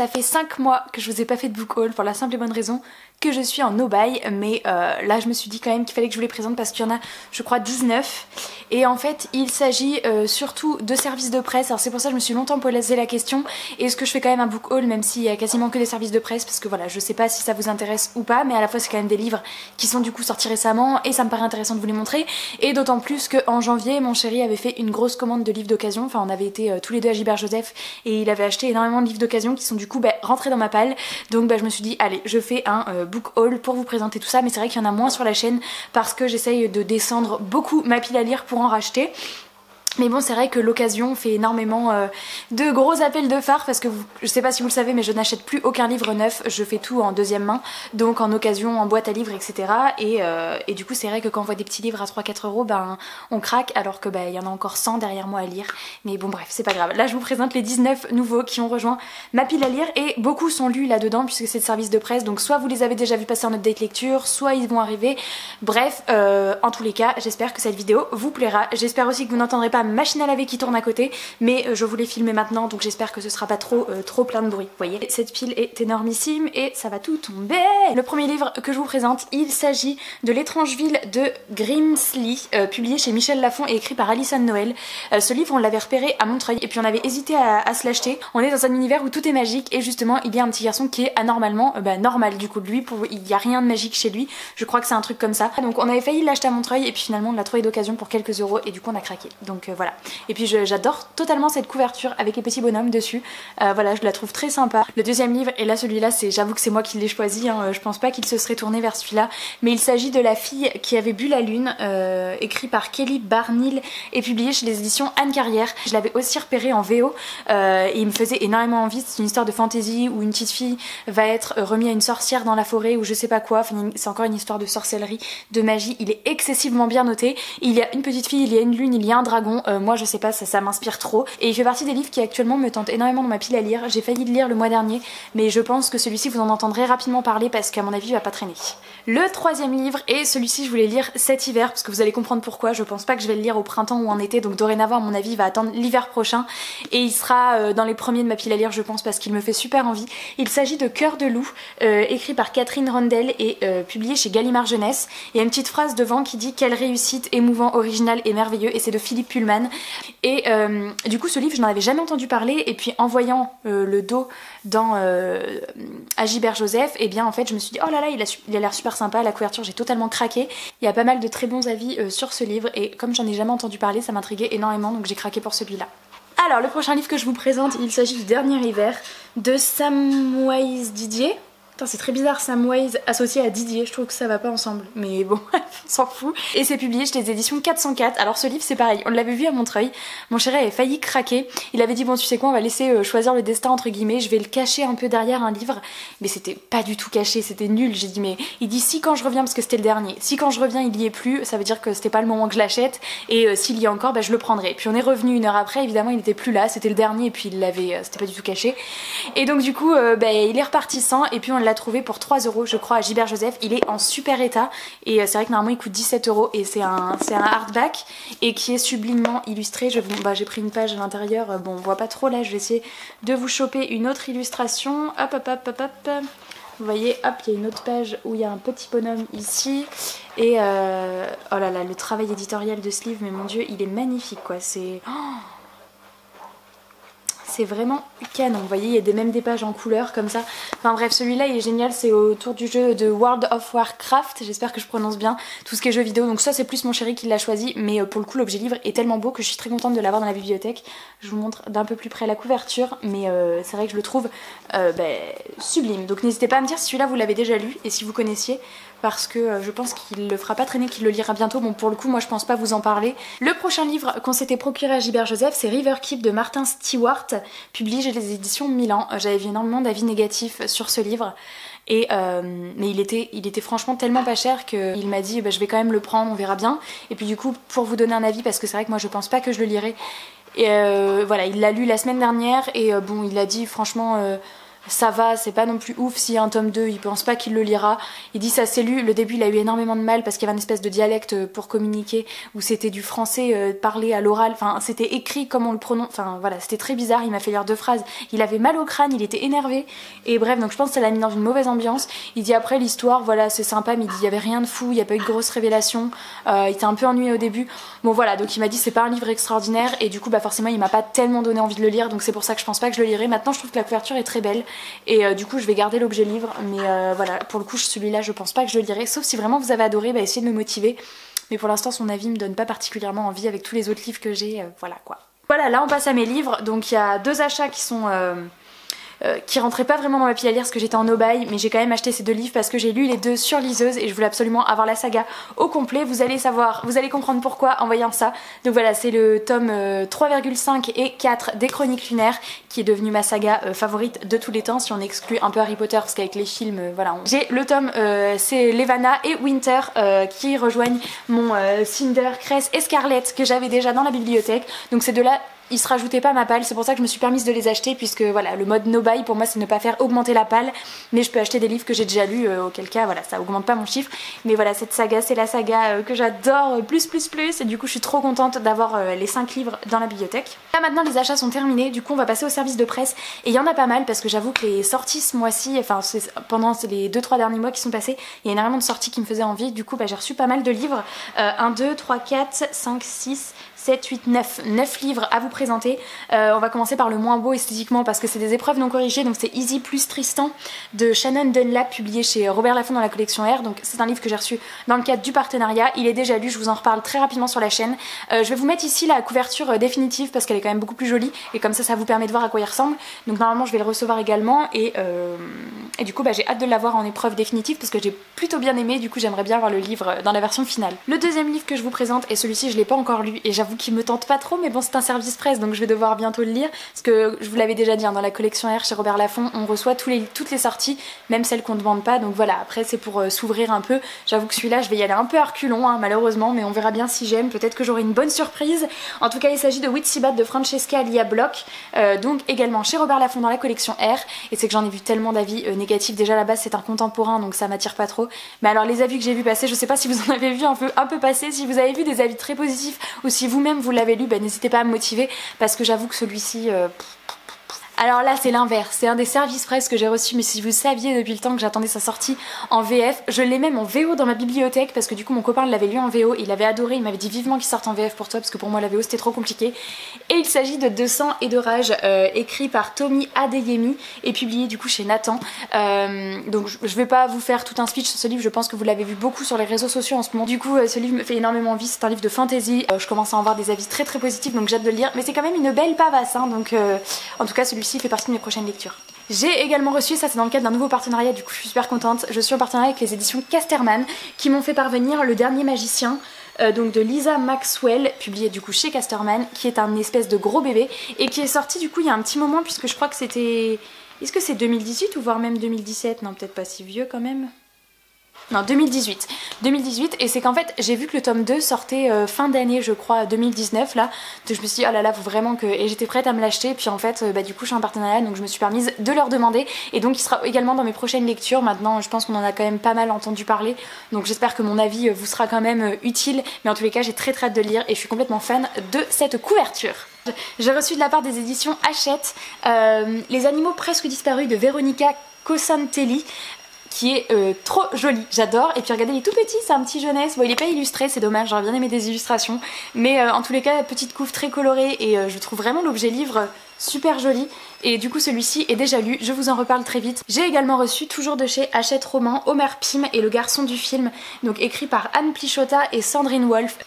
ça fait 5 mois que je vous ai pas fait de book haul pour la simple et bonne raison que je suis en no-buy, mais là je me suis dit quand même qu'il fallait que je vous les présente parce qu'il y en a je crois 19 et en fait il s'agit surtout de services de presse. Alors c'est pour ça que je me suis longtemps posé la question, est-ce que je fais quand même un book haul même s'il y a quasiment que des services de presse, parce que voilà, je sais pas si ça vous intéresse ou pas, mais à la fois c'est quand même des livres qui sont du coup sortis récemment et ça me paraît intéressant de vous les montrer, et d'autant plus qu'en janvier mon chéri avait fait une grosse commande de livres d'occasion, enfin on avait été tous les deux à Gilbert Joseph et il avait acheté énormément de livres d'occasion qui sont du coup rentrés dans ma palle, donc je me suis dit allez je fais un book haul pour vous présenter tout ça, mais c'est vrai qu'il y en a moins sur la chaîne parce que j'essaye de descendre beaucoup ma pile à lire pour en racheter. Mais bon, c'est vrai que l'occasion fait énormément de gros appels de phare parce que je sais pas si vous le savez, mais je n'achète plus aucun livre neuf, je fais tout en deuxième main, donc en occasion, en boîte à livres, etc. Et du coup c'est vrai que quand on voit des petits livres à 3-4 euros, on craque, alors que il y en a encore 100 derrière moi à lire. Mais bon bref, c'est pas grave. Là je vous présente les 19 nouveaux qui ont rejoint ma pile à lire et beaucoup sont lus là-dedans puisque c'est de service de presse, donc soit vous les avez déjà vus passer en update lecture, soit ils vont arriver. Bref, en tous les cas, j'espère que cette vidéo vous plaira. J'espère aussi que vous n'entendrez pas machine à laver qui tourne à côté, mais je voulais filmer maintenant donc j'espère que ce sera pas trop plein de bruit. Vous voyez, cette pile est énormissime et ça va tout tomber. Le premier livre que je vous présente, il s'agit de L'étrange ville de Grimsly, publié chez Michel Lafon et écrit par Alison Noël. Ce livre on l'avait repéré à Montreuil et puis on avait hésité à se l'acheter. On est dans un univers où tout est magique et justement il y a un petit garçon qui est anormalement normal du coup. Lui, il n'y a rien de magique chez lui, je crois que c'est un truc comme ça. Donc on avait failli l'acheter à Montreuil et puis finalement on l'a trouvé d'occasion pour quelques euros et du coup on a craqué. Donc voilà. Et puis j'adore totalement cette couverture avec les petits bonhommes dessus. Voilà, je la trouve très sympa. Le deuxième livre, et là celui-là, j'avoue que c'est moi qui l'ai choisi, hein, je pense pas qu'il se serait tourné vers celui-là, mais il s'agit de La fille qui avait bu la lune, écrit par Kelly Barnhill et publié chez les éditions Anne Carrière. Je l'avais aussi repéré en VO et il me faisait énormément envie. C'est une histoire de fantasy où une petite fille va être remise à une sorcière dans la forêt ou je sais pas quoi. Enfin, c'est encore une histoire de sorcellerie, de magie. Il est excessivement bien noté. Il y a une petite fille, il y a une lune, il y a un dragon. Moi je sais pas, ça m'inspire trop. Et il fait partie des livres qui actuellement me tentent énormément dans ma pile à lire. J'ai failli le lire le mois dernier, mais je pense que celui-ci vous en entendrez rapidement parler parce qu'à mon avis il va pas traîner. Le troisième livre, et celui-ci je voulais lire cet hiver parce que vous allez comprendre pourquoi. Je pense pas que je vais le lire au printemps ou en été, donc dorénavant à mon avis il va attendre l'hiver prochain et il sera dans les premiers de ma pile à lire je pense parce qu'il me fait super envie. Il s'agit de Cœur de loup, écrit par Catherine Rondel et publié chez Gallimard Jeunesse. Il y a une petite phrase devant qui dit quelle réussite, émouvant, original et merveilleux, et c'est de Philippe Pullman. Et du coup ce livre je n'en avais jamais entendu parler et puis en voyant le dos dans Agibert Joseph, et bien en fait je me suis dit oh là là il a l'air super sympa, la couverture j'ai totalement craqué. Il y a pas mal de très bons avis sur ce livre et comme j'en ai jamais entendu parler ça m'intriguait énormément donc j'ai craqué pour celui-là. Alors le prochain livre que je vous présente, il s'agit du Dernier hiver de Samwise Didier. C'est très bizarre, Samwise associé à Didier, je trouve que ça va pas ensemble, mais bon, on s'en fout. Et c'est publié chez les éditions 404. Alors ce livre c'est pareil, on l'avait vu à Montreuil, mon chéri avait failli craquer, il avait dit bon tu sais quoi, on va laisser choisir le destin entre guillemets, je vais le cacher un peu derrière un livre, mais c'était pas du tout caché, c'était nul. J'ai dit mais il dit si quand je reviens, parce que c'était le dernier, si quand je reviens il y est plus, ça veut dire que c'était pas le moment que je l'achète, et s'il y est encore je le prendrai. Puis on est revenu une heure après, évidemment il était plus là, c'était le dernier et puis il l'avait, c'était pas du tout caché, et donc du coup il est reparti sans, et puis on l'a trouvé pour 3 euros je crois à Gilbert Joseph. Il est en super état et c'est vrai que normalement il coûte 17 euros et c'est un hardback et qui est sublimement illustré. J'ai pris une page à l'intérieur, bon on voit pas trop là, je vais essayer de vous choper une autre illustration. Hop hop hop hop hop, vous voyez, hop il y a une autre page où il y a un petit bonhomme ici et oh là là le travail éditorial de ce livre, mais mon dieu il est magnifique quoi, c'est... C'est vraiment canon, vous voyez il y a même des pages en couleur comme ça. Enfin bref celui-là il est génial, c'est autour du jeu de World of Warcraft, j'espère que je prononce bien tout ce qui est jeux vidéo. Donc ça c'est plus mon chéri qui l'a choisi, mais pour le coup l'objet livre est tellement beau que je suis très contente de l'avoir dans la bibliothèque. Je vous montre d'un peu plus près la couverture, mais c'est vrai que je le trouve sublime. Donc n'hésitez pas à me dire si celui-là vous l'avez déjà lu et si vous connaissiez, parce que je pense qu'il le fera pas traîner, qu'il le lira bientôt. Bon pour le coup moi je pense pas vous en parler. Le prochain livre qu'on s'était procuré à Gilbert Joseph, c'est Riverkeep de Martin Stewart, publié chez les éditions Milan. J'avais vu énormément d'avis négatifs sur ce livre et mais il était franchement tellement pas cher qu'il m'a dit je vais quand même le prendre, on verra bien. Et puis du coup pour vous donner un avis, parce que c'est vrai que moi je pense pas que je le lirai, et voilà il l'a lu la semaine dernière et bon il a dit franchement ça va, c'est pas non plus ouf. S'il y a un tome 2, il pense pas qu'il le lira. Il dit ça s'est lu, le début il a eu énormément de mal parce qu'il y avait une espèce de dialecte pour communiquer où c'était du français parlé à l'oral, enfin c'était écrit comme on le prononce, enfin voilà, c'était très bizarre. Il m'a fait lire 2 phrases, il avait mal au crâne, il était énervé et bref, donc je pense que ça l'a mis dans une mauvaise ambiance. Il dit après l'histoire, voilà, c'est sympa, mais il dit il y avait rien de fou, il y a pas eu de grosses révélations, il était un peu ennuyé au début. Bon voilà, donc il m'a dit c'est pas un livre extraordinaire et du coup bah forcément il m'a pas tellement donné envie de le lire, donc c'est pour ça que je pense pas que je le lirai. Maintenant je trouve que la couverture est très belle et du coup je vais garder l'objet livre, mais voilà, pour le coup celui-là je pense pas que je le lirai, sauf si vraiment vous avez adoré, bah essayez de me motiver, mais pour l'instant son avis me donne pas particulièrement envie avec tous les autres livres que j'ai, voilà quoi. Voilà, là on passe à mes livres, donc il y a 2 achats qui sont qui rentraient pas vraiment dans ma pile à lire parce que j'étais en no-buy, mais j'ai quand même acheté ces 2 livres parce que j'ai lu les 2 sur liseuse et je voulais absolument avoir la saga au complet. Vous allez savoir, vous allez comprendre pourquoi en voyant ça. Donc voilà, c'est le tome 3,5 et 4 des Chroniques lunaires qui est devenu ma saga favorite de tous les temps si on exclut un peu Harry Potter parce qu'avec les films, voilà. J'ai le tome, c'est Levana et Winter qui rejoignent mon Cinder, Cress et Scarlett que j'avais déjà dans la bibliothèque. Donc ces 2-là, ils se rajoutaient pas à ma palle, c'est pour ça que je me suis permise de les acheter puisque voilà, le mode no buy pour moi c'est ne pas faire augmenter la palle, mais je peux acheter des livres que j'ai déjà lus, auquel cas voilà, ça augmente pas mon chiffre. Mais voilà, cette saga c'est la saga que j'adore plus et du coup je suis trop contente d'avoir les 5 livres dans la bibliothèque. Là maintenant les achats sont terminés, du coup on va passer au service de presse et il y en a pas mal parce que j'avoue que les sorties ce mois-ci, enfin pendant les 2-3 derniers mois qui sont passés, il y a énormément de sorties qui me faisaient envie, du coup bah, j'ai reçu pas mal de livres, 1, 2, 3, 4, 5, 6, 7, 8, 9 livres à vous présenter. On va commencer par le moins beau esthétiquement parce que c'est des épreuves non corrigées, donc c'est Easy plus Tristan de Shannon Dunlap publié chez Robert Laffont dans la collection R. Donc c'est un livre que j'ai reçu dans le cadre du partenariat, il est déjà lu, je vous en reparle très rapidement sur la chaîne. Je vais vous mettre ici la couverture définitive parce qu'elle est quand même beaucoup plus jolie et comme ça vous permet de voir à quoi il ressemble. Donc normalement je vais le recevoir également et du coup bah, j'ai hâte de l'avoir en épreuve définitive parce que j'ai plutôt bien aimé, du coup j'aimerais bien avoir le livre dans la version finale. Le deuxième livre que je vous présente, et celui-ci je l'ai pas encore lu et j'avoue qu'il me tente pas trop, mais bon c'est un service presse donc je vais devoir bientôt le lire parce que je vous l'avais déjà dit, hein, dans la collection R chez Robert Laffont on reçoit toutes les sorties, même celles qu'on ne demande pas, donc voilà, après c'est pour s'ouvrir un peu. J'avoue que celui-là je vais y aller un peu à reculons hein, malheureusement, mais on verra bien si j'aime, peut-être que j'aurai une bonne surprise. En tout cas il s'agit de Witsibat de Francesca Lia Bloch, donc également chez Robert Laffont dans la collection R, et c'est que j'en ai vu tellement d'avis négatifs. Déjà à la base c'est un contemporain donc ça m'attire pas trop, mais alors les avis que j'ai vu passer, je sais pas si vous en avez vu un peu passer, si vous avez vu des avis très positifs ou si vous-même vous l'avez lu, bah, n'hésitez pas à me motiver parce que j'avoue que celui-ci alors là c'est l'inverse, c'est un des services presse que j'ai reçu, mais si vous saviez depuis le temps que j'attendais sa sortie en VF, je l'ai même en VO dans ma bibliothèque parce que du coup mon copain l'avait lu en VO, il avait adoré, il m'avait dit vivement qu'il sorte en VF pour toi parce que pour moi la VO c'était trop compliqué. Et il s'agit de 200 et de rage, écrit par Tommy Adeyemi et publié du coup chez Nathan. Donc je vais pas vous faire tout un speech sur ce livre, je pense que vous l'avez vu beaucoup sur les réseaux sociaux en ce moment. Du coup ce livre me fait énormément envie, c'est un livre de fantasy, je commence à en voir des avis très positifs donc j'ai hâte de le lire, mais c'est quand même une belle pavasse hein, donc en tout cas celui-ci fait partie de mes prochaines lectures. J'ai également reçu, ça c'est dans le cadre d'un nouveau partenariat, du coup je suis super contente, je suis en partenariat avec les éditions Casterman qui m'ont fait parvenir Le Dernier Magicien, donc de Lisa Maxwell, publié du coup chez Casterman, qui est un espèce de gros bébé et qui est sorti du coup il y a un petit moment puisque je crois que c'était... Est-ce que c'est 2018 ou voire même 2017? Non, peut-être pas si vieux quand même. Non, 2018, et c'est qu'en fait j'ai vu que le tome 2 sortait fin d'année je crois 2019 là, donc je me suis dit oh là là faut vraiment que, et j'étais prête à me l'acheter, puis en fait bah du coup je suis en partenariat donc je me suis permise de leur demander et donc il sera également dans mes prochaines lectures. Maintenant je pense qu'on en a quand même pas mal entendu parler, donc j'espère que mon avis vous sera quand même utile, mais en tous les cas j'ai très hâte de le lire et je suis complètement fan de cette couverture. J'ai reçu de la part des éditions Hachette Les Animaux Presque Disparus de Veronica Cosantelli, qui est trop joli, j'adore. Et puis regardez, il est tout petit, c'est un petit jeunesse. Bon, il est pas illustré, c'est dommage, j'aurais bien aimé des illustrations, mais en tous les cas petite couve très colorée et je trouve vraiment l'objet livre super joli. Et du coup celui-ci est déjà lu, je vous en reparle très vite. J'ai également reçu, toujours de chez Hachette Roman, Homer Pym et le garçon du film, donc écrit par Anne Plichotta et Sandrine Wolf.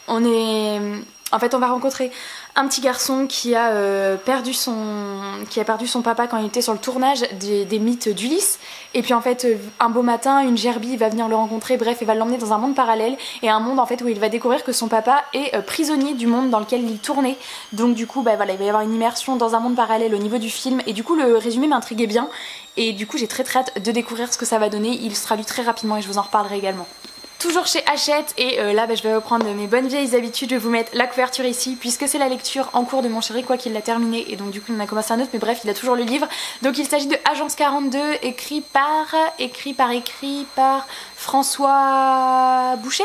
En fait on va rencontrer un petit garçon qui a perdu son papa quand il était sur le tournage des mythes d'Ulysse, et puis en fait un beau matin une gerbille va venir le rencontrer, bref et va l'emmener dans un monde parallèle, et un monde en fait où il va découvrir que son papa est prisonnier du monde dans lequel il tournait. Donc du coup bah voilà, il va y avoir une immersion dans un monde parallèle au niveau du film, et du coup le résumé m'intriguait bien et du coup j'ai très hâte de découvrir ce que ça va donner. Il sera lu très rapidement et je vous en reparlerai également. toujours chez Hachette et là je vais reprendre mes bonnes vieilles habitudes, je vais vous mettre la couverture ici puisque c'est la lecture en cours de mon chéri, quoi qu'il l'a terminé et donc du coup on a commencé un autre, mais bref il a toujours le livre. Donc il s'agit de Agence 42 écrit par François Boucher.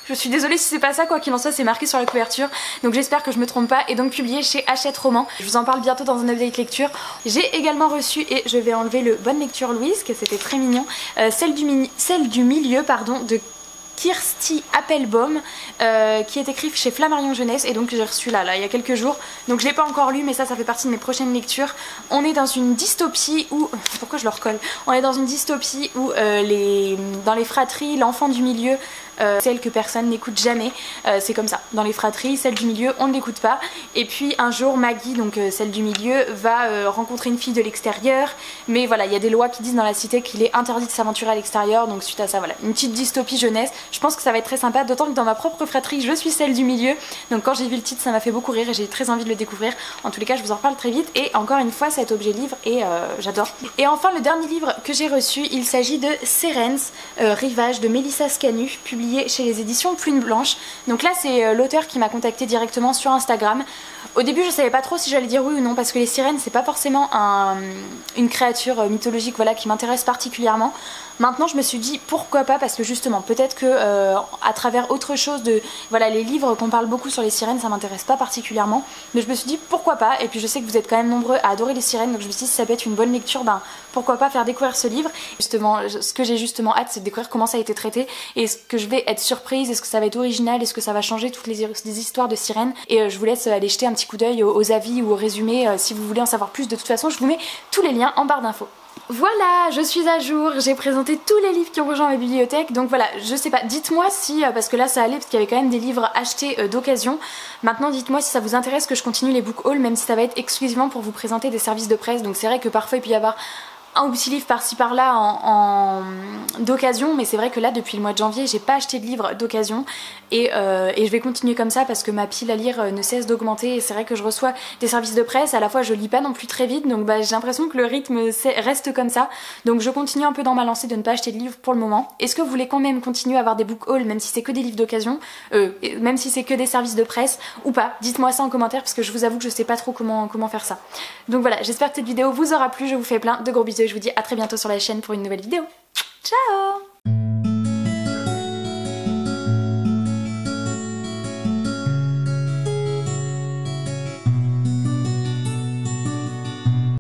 Je suis désolée si c'est pas ça, quoi qu'il en soit c'est marqué sur la couverture, donc j'espère que je me trompe pas, et donc publié chez Hachette Roman. Je vous en parle bientôt dans un update lecture. J'ai également reçu, et je vais enlever le Bonne Lecture Louise, que c'était très mignon, celle du milieu pardon, de Kirsty Appelbaum, qui est écrite chez Flammarion Jeunesse, et donc j'ai reçu là il y a quelques jours, donc je l'ai pas encore lu mais ça fait partie de mes prochaines lectures. On est dans une dystopie où, pourquoi je le recolle, on est dans une dystopie où dans les fratries, l'enfant du milieu, celle que personne n'écoute jamais, c'est comme ça, dans les fratries, celle du milieu on ne l'écoute pas, et puis un jour Maggie, donc celle du milieu, va rencontrer une fille de l'extérieur, mais voilà, il y a des lois qui disent dans la cité qu'il est interdit de s'aventurer à l'extérieur, donc suite à ça voilà, une petite dystopie jeunesse. Je pense que ça va être très sympa, d'autant que dans ma propre fratrie je suis celle du milieu, donc quand j'ai vu le titre ça m'a fait beaucoup rire et j'ai très envie de le découvrir. En tous les cas je vous en reparle très vite, et encore une fois cet objet livre, et j'adore. Et enfin le dernier livre que j'ai reçu, il s'agit de Sérens, Rivage de Mélissa Scanu, publié chez les éditions Plume Blanche. Donc là c'est l'auteur qui m'a contacté directement sur Instagram. Au début je savais pas trop si j'allais dire oui ou non, parce que les sirènes c'est pas forcément une créature mythologique voilà, qui m'intéresse particulièrement. Maintenant je me suis dit pourquoi pas, parce que justement peut-être que à travers autre chose de voilà, les livres qu'on parle beaucoup sur les sirènes ça m'intéresse pas particulièrement, mais je me suis dit pourquoi pas, et puis je sais que vous êtes quand même nombreux à adorer les sirènes, donc je me suis dit si ça peut être une bonne lecture, ben pourquoi pas faire découvrir ce livre. Justement ce que j'ai justement hâte c'est de découvrir comment ça a été traité, et est-ce que je vais être surprise, est-ce que ça va être original, est-ce que ça va changer toutes les histoires de sirènes, et je vous laisse aller jeter un petit coup d'œil aux avis ou aux résumés si vous voulez en savoir plus. De toute façon je vous mets tous les liens en barre d'infos. Voilà, je suis à jour, j'ai présenté tous les livres qui ont rejoint ma bibliothèque, donc voilà, je sais pas, dites-moi si, parce que là ça allait, parce qu'il y avait quand même des livres achetés d'occasion, maintenant dites-moi si ça vous intéresse que je continue les book hauls, même si ça va être exclusivement pour vous présenter des services de presse, donc c'est vrai que parfois il peut y avoir un ou petit livre par-ci par-là d'occasion, mais c'est vrai que là depuis le mois de janvier j'ai pas acheté de livres d'occasion, et je vais continuer comme ça parce que ma pile à lire ne cesse d'augmenter, et c'est vrai que je reçois des services de presse, à la fois je lis pas non plus très vite, donc j'ai l'impression que le rythme reste comme ça, donc je continue un peu dans ma lancée de ne pas acheter de livres pour le moment. Est-ce que vous voulez quand même continuer à avoir des book hauls même si c'est que des livres d'occasion, même si c'est que des services de presse ou pas? Dites-moi ça en commentaire parce que je vous avoue que je sais pas trop comment faire ça. Donc voilà, j'espère que cette vidéo vous aura plu, je vous fais plein de gros bisous et je vous dis à très bientôt sur la chaîne pour une nouvelle vidéo. Ciao!